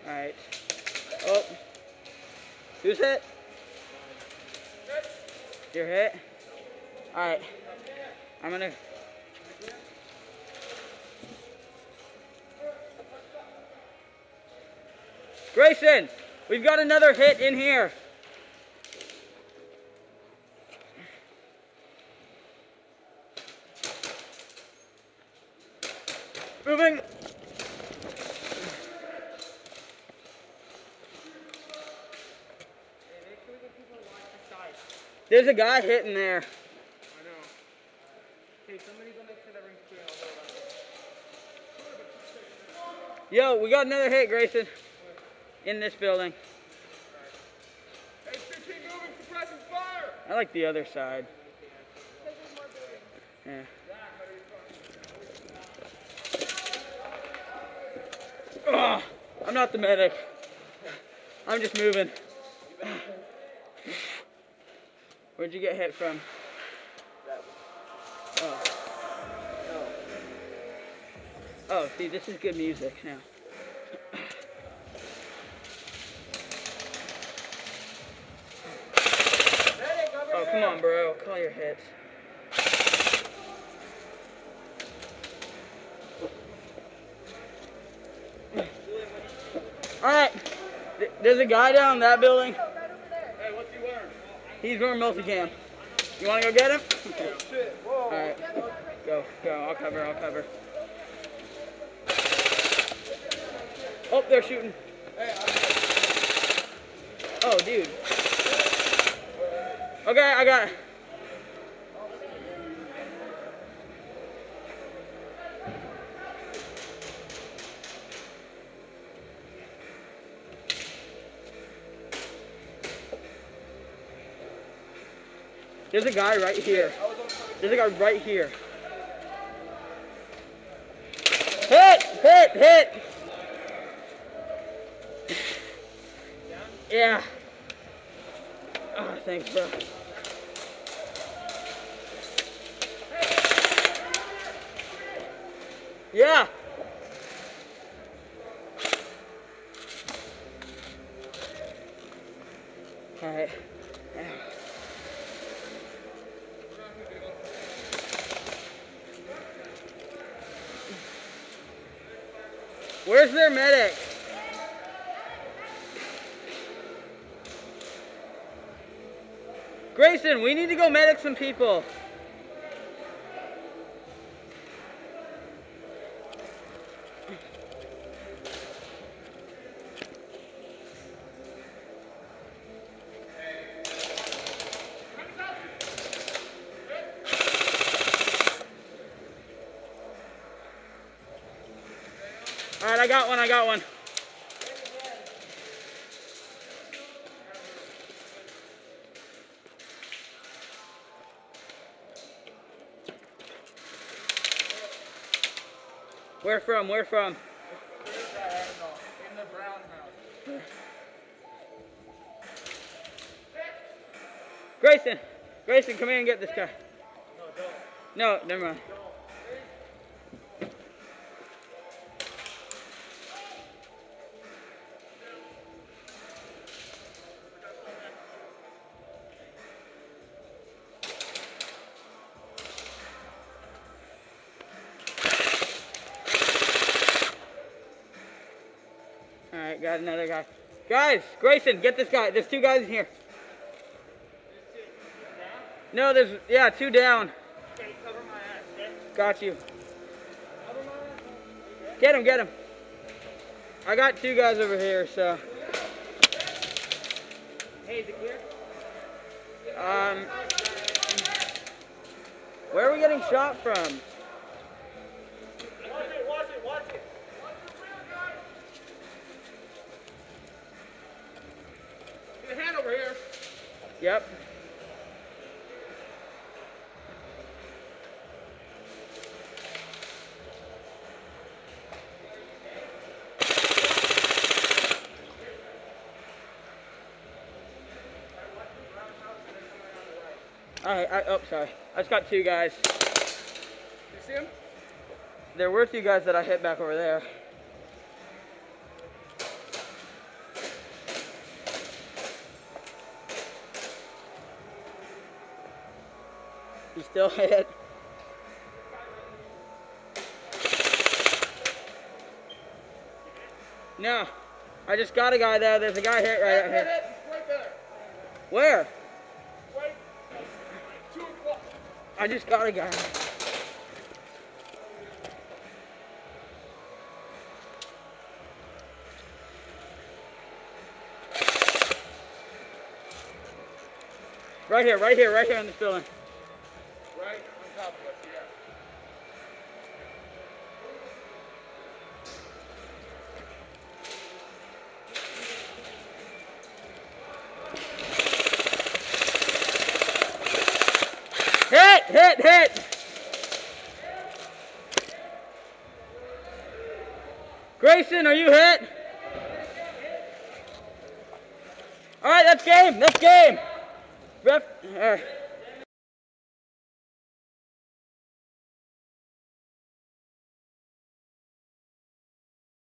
Alright. Oh. Who's hit? You're hit? Alright. I'm gonna... Grayson! We've got another hit in here. Moving. There's a guy hitting there. I know. Hey, somebody go next to that ring screen. Yo, we got another hit, Grayson. In this building. Hey, 15 moving, suppressing fire! I like the other side. Yeah. Oh, I'm not the medic. I'm just moving. Where'd you get hit from? Oh. Oh, see, this is good music now. Oh, come on, bro. Call your hits. Alright. There's a guy down in that building. Hey, what's he wearing? He's wearing multicam. You want to go get him? Oh, shit. Whoa. Alright. Go. I'll cover. Oh, they're shooting. Hey, Oh, dude. Okay, I got it. There's a guy right here. There's a guy right here. Hit! Yeah. Oh, thanks, bro. Yeah. All right. Where's their medic? Grayson, we need to go medic some people. All right, I got one. Where from? in the brown house. Grayson, come here and get this guy. No, don't. No, never mind. Alright, got another guy. Guys, Grayson, get this guy. There's two guys in here. No, there's, yeah, two down. Okay, cover my ass, okay? Got you. Cover my ass. Get him. I got two guys over here, so. Hey, is it clear? Where are we getting shot from? Watch it. Get a hand over here. Yep. Oh, sorry. I just got two guys. You see him? There were two guys that I hit back over there. He's still hit. No, I just got a guy there. There's a guy hit right here. Right there. Where? Right. 2 o'clock. I just got a guy. Right here in this building. Right on top of us, yeah. Hit! Grayson, are you hit? All right, that's game. Ref.